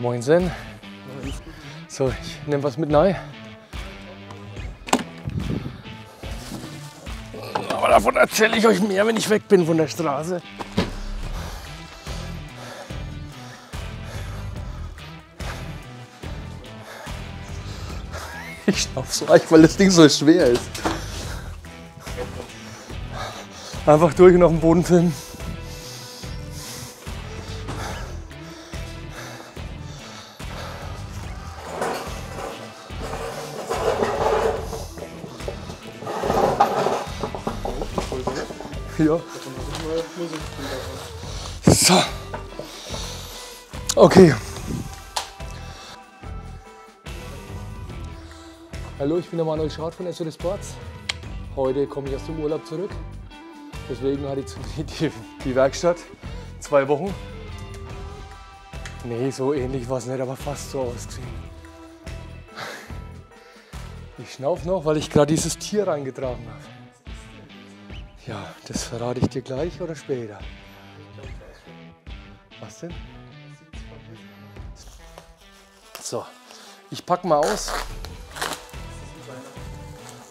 Moinsen. So, ich nehme was mit rein. Aber davon erzähle ich euch mehr, wenn ich weg bin von der Straße. Ich schnauf so leicht, weil das Ding so schwer ist. Einfach durch und auf den Boden filmen. Ja. So. Okay. Hallo, ich bin der Manuel Schad von SOD Sports. Heute komme ich aus dem Urlaub zurück. Deswegen hatte ich die Werkstatt 2 Wochen. Nee, so ähnlich war es nicht, aber fast so ausgesehen. Ich schnauf noch, weil ich gerade dieses Tier reingetragen habe. Ja, das verrate ich dir gleich oder später. Was denn? So, ich packe mal aus.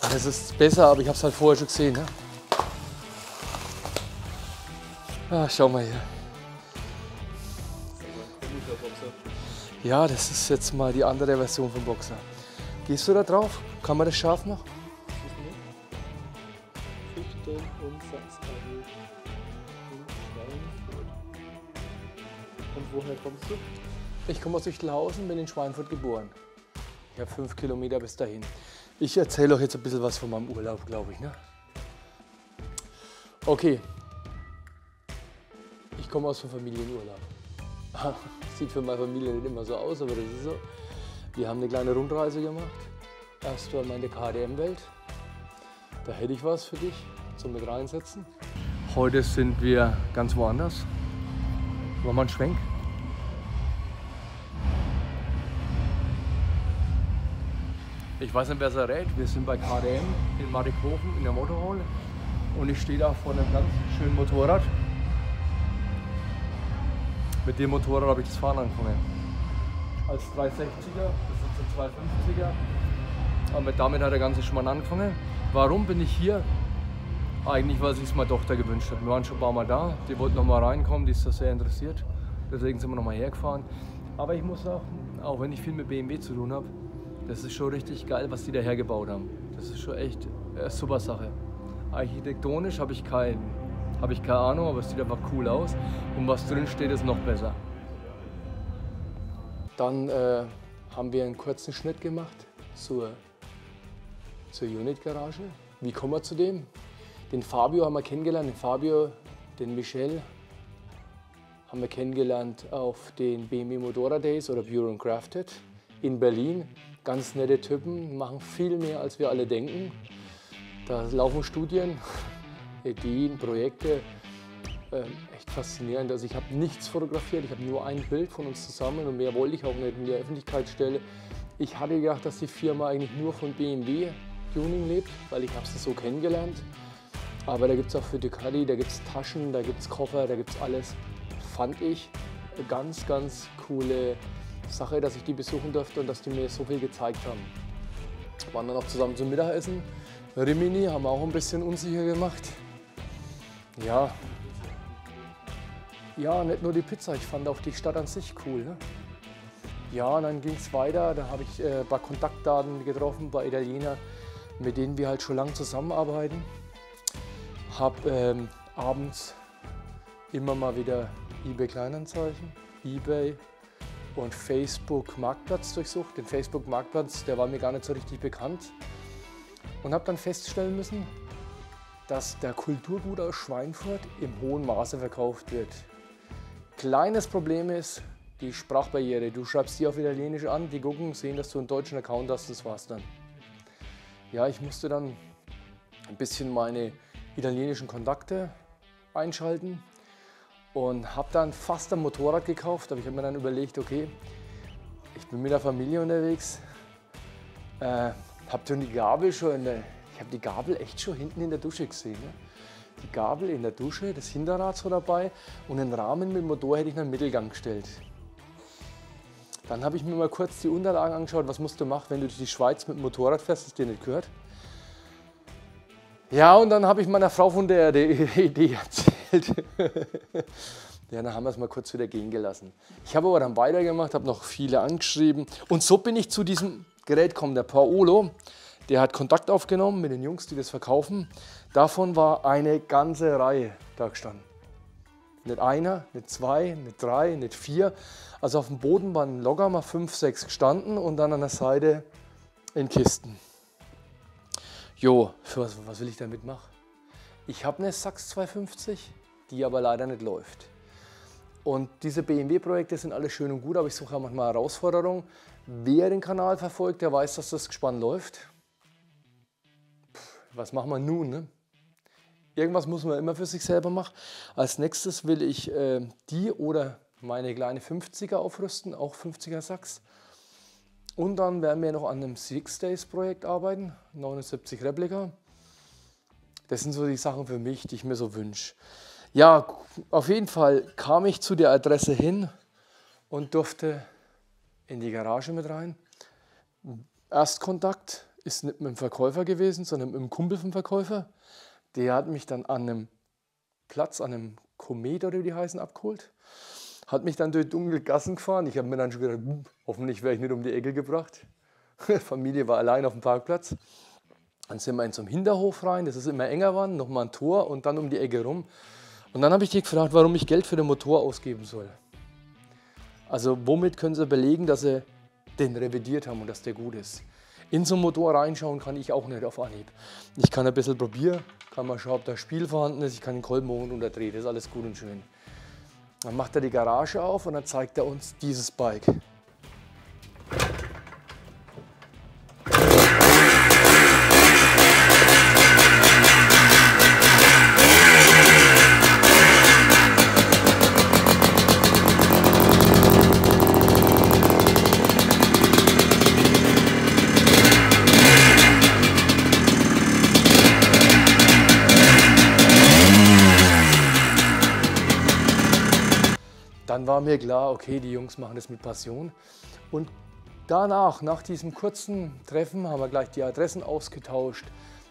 Das ist besser, aber ich habe es halt vorher schon gesehen. Ne? Ah, schau mal hier. Ja, das ist jetzt mal die andere Version vom Boxer. Gehst du da drauf? Kann man das scharf machen? Und woher kommst du? Ich komme aus Üchtelhausen, bin in Schweinfurt geboren. Ich habe 5 Kilometer bis dahin. Ich erzähle euch jetzt ein bisschen was von meinem Urlaub, glaube ich. Ne? Okay. Ich komme aus dem Familienurlaub. Sieht für meine Familie nicht immer so aus, aber das ist so. Wir haben eine kleine Rundreise gemacht. Erst einmal in der KTM-Welt. Da hätte ich was für dich zum mit reinsetzen. Heute sind wir ganz woanders. Machen wir einen Schwenk. Ich weiß nicht, wer es errät. Wir sind bei KTM in Marikhofen in der Motorhalle. Und ich stehe da vor einem ganz schönen Motorrad. Mit dem Motorrad habe ich das Fahren angefangen. Als 360er, das ist ein 250er. Aber damit hat der ganze Schmarrn angefangen. Warum bin ich hier? Eigentlich, weil sich es meine Tochter gewünscht hat. Wir waren schon ein paar Mal da, die wollten noch mal reinkommen, die ist da sehr interessiert. Deswegen sind wir noch mal hergefahren. Aber ich muss auch wenn ich viel mit BMW zu tun habe, das ist schon richtig geil, was die da hergebaut haben. Das ist schon echt eine super Sache. Architektonisch habe ich keine Ahnung, aber es sieht einfach cool aus. Und was drin steht, ist noch besser. Dann haben wir einen kurzen Schnitt gemacht zur Unit-Garage. Wie kommen wir zu dem? Den Fabio haben wir kennengelernt, den Michel haben wir kennengelernt auf den BMW Motorrad Days oder Bureau Crafted in Berlin. Ganz nette Typen, machen viel mehr als wir alle denken. Da laufen Studien, Ideen, Projekte, echt faszinierend. Also ich habe nichts fotografiert, ich habe nur ein Bild von uns zusammen und mehr wollte ich auch nicht in der Öffentlichkeit stellen. Ich hatte gedacht, dass die Firma eigentlich nur von BMW Tuning lebt, weil ich habe sie so kennengelernt. Aber da gibt es auch für Ducati, da gibt es Taschen, da gibt es Koffer, da gibt es alles. Fand ich eine ganz, ganz coole Sache, dass ich die besuchen durfte und dass die mir so viel gezeigt haben. Wir waren dann auch zusammen zum Mittagessen. Rimini haben wir auch ein bisschen unsicher gemacht. Ja, nicht nur die Pizza, ich fand auch die Stadt an sich cool. Ne? Ja, und dann ging es weiter, da habe ich ein paar Kontaktdaten getroffen bei Italienern, mit denen wir halt schon lange zusammenarbeiten. Habe abends immer mal wieder eBay Kleinanzeigen, eBay und Facebook Marktplatz durchsucht. Den Facebook Marktplatz, der war mir gar nicht so richtig bekannt. Und habe dann feststellen müssen, dass der Kulturgut aus Schweinfurt im hohen Maße verkauft wird. Kleines Problem ist die Sprachbarriere. Du schreibst die auf Italienisch an, die gucken, sehen, dass du einen deutschen Account hast, das war's dann. Ja, ich musste dann ein bisschen meine italienischen Kontakte einschalten und habe dann fast ein Motorrad gekauft. Aber ich habe mir dann überlegt, okay, ich bin mit der Familie unterwegs, habe schon die Gabel schon ich habe die Gabel echt schon hinten in der Dusche gesehen. Ne? Die Gabel in der Dusche, das Hinterrad so dabei und den Rahmen mit dem Motor hätte ich in den Mittelgang gestellt. Dann habe ich mir mal kurz die Unterlagen angeschaut, was musst du machen, wenn du durch die Schweiz mit dem Motorrad fährst, das dir nicht gehört. Ja, und dann habe ich meiner Frau von der Idee erzählt. Ja, dann haben wir es mal kurz wieder gehen gelassen. Ich habe aber dann weitergemacht, habe noch viele angeschrieben. Und so bin ich zu diesem Gerät gekommen. Der Paolo, der hat Kontakt aufgenommen mit den Jungs, die das verkaufen. Davon war eine ganze Reihe da gestanden. Nicht einer, nicht zwei, nicht drei, nicht vier. Also auf dem Boden waren locker mal 5, 6 gestanden und dann an der Seite in Kisten. Jo, für was will ich damit machen? Ich habe eine Sachs 250, die aber leider nicht läuft. Und diese BMW-Projekte sind alle schön und gut, aber ich suche auch manchmal Herausforderungen. Wer den Kanal verfolgt, der weiß, dass das Gespann läuft. Was machen wir nun? Ne? Irgendwas muss man immer für sich selber machen. Als nächstes will ich die oder meine kleine 50er aufrüsten, auch 50er Sachs. Und dann werden wir noch an einem 6 Days Projekt arbeiten, 79 Replika. Das sind so die Sachen für mich, die ich mir so wünsche. Ja, auf jeden Fall kam ich zu der Adresse hin und durfte in die Garage mit rein. Erstkontakt ist nicht mit dem Verkäufer gewesen, sondern mit dem Kumpel vom Verkäufer. Der hat mich dann an einem Platz, an einem Komet oder wie die heißen, abgeholt. Hat mich dann durch dunkle Gassen gefahren. Ich habe mir dann schon gedacht, hoffentlich werde ich nicht um die Ecke gebracht. Die Familie war allein auf dem Parkplatz. Dann sind wir in so einen Hinterhof rein, das ist immer enger war, nochmal ein Tor und dann um die Ecke rum. Und dann habe ich die gefragt, warum ich Geld für den Motor ausgeben soll. Also womit können sie belegen, dass sie den revidiert haben und dass der gut ist. In so einen Motor reinschauen kann ich auch nicht auf Anhieb. Ich kann ein bisschen probieren, kann mal schauen, ob da Spiel vorhanden ist, ich kann den Kolbenbogen unterdrehen, das ist alles gut und schön. Dann macht er die Garage auf und dann zeigt er uns dieses Bike. Dann war mir klar, okay, die Jungs machen das mit Passion. Und danach, nach diesem kurzen Treffen, haben wir gleich die Adressen ausgetauscht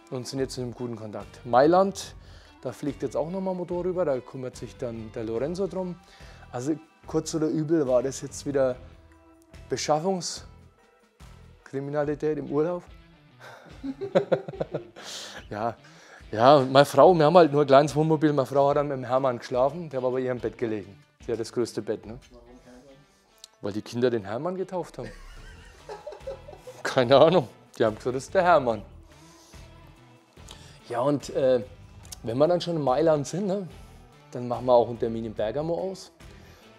und sind jetzt in einem guten Kontakt. Mailand, da fliegt jetzt auch nochmal ein Motor rüber, da kümmert sich dann der Lorenzo drum. Also kurz oder übel war das jetzt wieder Beschaffungskriminalität im Urlaub. Ja, meine Frau, wir haben halt nur ein kleines Wohnmobil, meine Frau hat dann mit dem Hermann geschlafen, der war bei ihrem Bett gelegen. Sie hat das größte Bett, ne? Warum Hermann? Weil die Kinder den Hermann getauft haben. Keine Ahnung. Die haben gesagt, das ist der Hermann. Ja, und wenn wir dann schon in Mailand sind, ne, dann machen wir auch einen Termin in Bergamo aus.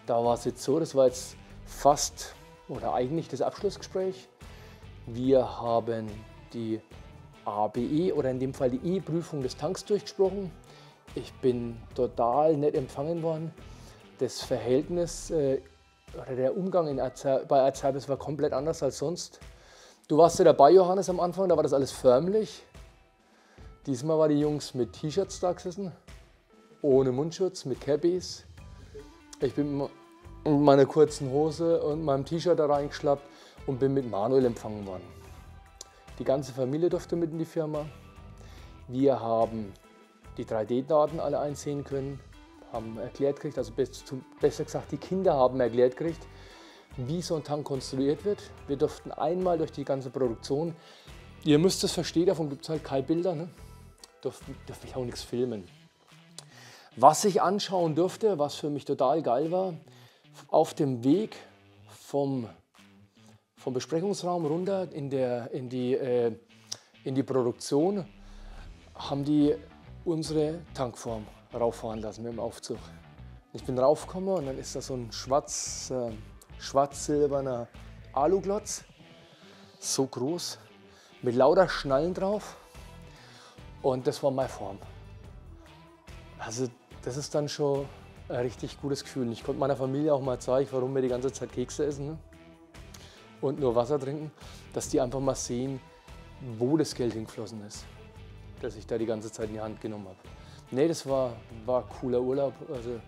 Da war es jetzt so, das war jetzt fast oder eigentlich das Abschlussgespräch. Wir haben die ABE oder in dem Fall die E-Prüfung des Tanks durchgesprochen. Ich bin total nett empfangen worden. Das Verhältnis oder der Umgang bei Erzherbes war komplett anders als sonst. Du warst ja dabei, Johannes, am Anfang, da war das alles förmlich. Diesmal waren die Jungs mit T-Shirts da gesessen, ohne Mundschutz, mit Cappies. Ich bin mit meiner kurzen Hose und meinem T-Shirt da reingeschlappt und bin mit Manuel empfangen worden. Die ganze Familie durfte mit in die Firma. Wir haben die 3D-Daten alle einsehen können. Haben erklärt gekriegt, also besser gesagt, die Kinder haben erklärt gekriegt, wie so ein Tank konstruiert wird. Wir durften einmal durch die ganze Produktion, ihr müsst es verstehen, davon gibt es halt keine Bilder, ne? Durfte ich auch nichts filmen. Was ich anschauen durfte, was für mich total geil war, auf dem Weg vom Besprechungsraum runter in die Produktion, haben die unsere Tankform rauffahren lassen mit dem Aufzug. Ich bin raufgekommen und dann ist da so ein schwarz-silberner Aluglotz, so groß, mit lauter Schnallen drauf und das war meine Form. Also das ist dann schon ein richtig gutes Gefühl. Ich konnte meiner Familie auch mal zeigen, warum wir die ganze Zeit Kekse essen, ne? Und nur Wasser trinken, dass die einfach mal sehen, wo das Geld hingeflossen ist, das ich da die ganze Zeit in die Hand genommen habe. Nee, das war cooler Urlaub. Also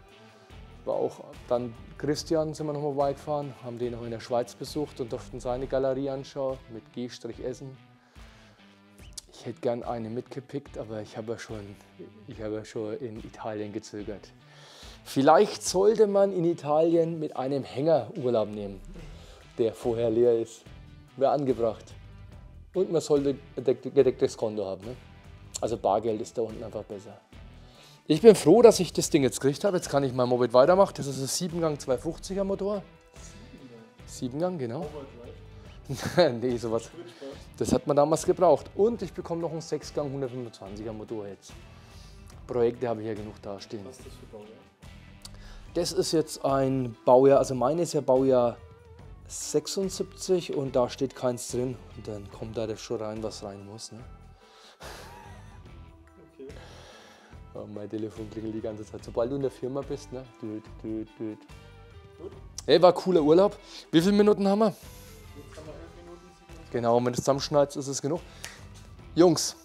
War auch dann Christian, sind wir noch mal weit gefahren, haben den noch in der Schweiz besucht und durften seine Galerie anschauen mit G-Essen. Ich hätte gern eine mitgepickt, aber ich habe ja schon in Italien gezögert. Vielleicht sollte man in Italien mit einem Hänger Urlaub nehmen, der vorher leer ist. Wäre angebracht. Und man sollte ein gedecktes Konto haben. Ne? Also Bargeld ist da unten einfach besser. Ich bin froh, dass ich das Ding jetzt gekriegt habe. Jetzt kann ich mein Moped weitermachen. Das ist ein 7-Gang 250er Motor. 7-Gang, genau. Nee, sowas. Das hat man damals gebraucht. Und ich bekomme noch einen 6-Gang 125er Motor jetzt. Projekte habe ich ja genug dastehen. Was ist das für Baujahr? Das ist jetzt ein Baujahr, also meine ist ja Baujahr 76 und da steht keins drin. Und dann kommt da das schon rein, was rein muss. Ne? Okay. Oh, mein Telefon klingelt die ganze Zeit. Sobald du in der Firma bist, ne? Düt. Gut. Hey, war cooler Urlaub. Wie viele Minuten haben wir? Jetzt haben wir 11 Minuten. Genau, wenn du das zusammenschneidest, ist es genug. Jungs,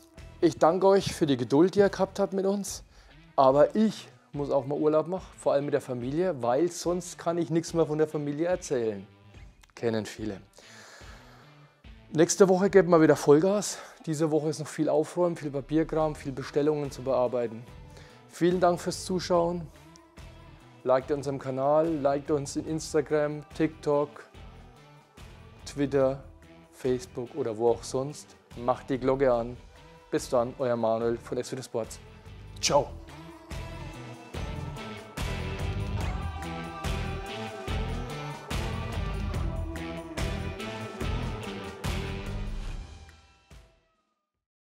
ich danke euch für die Geduld, die ihr gehabt habt mit uns. Aber ich muss auch mal Urlaub machen, vor allem mit der Familie, weil sonst kann ich nichts mehr von der Familie erzählen. Kennen viele. Nächste Woche geben wir wieder Vollgas. Diese Woche ist noch viel Aufräumen, viel Papierkram, viel Bestellungen zu bearbeiten. Vielen Dank fürs Zuschauen. Liked unseren Kanal, liked uns in Instagram, TikTok, Twitter, Facebook oder wo auch sonst. Macht die Glocke an. Bis dann, euer Manuel von SWD Sports. Ciao.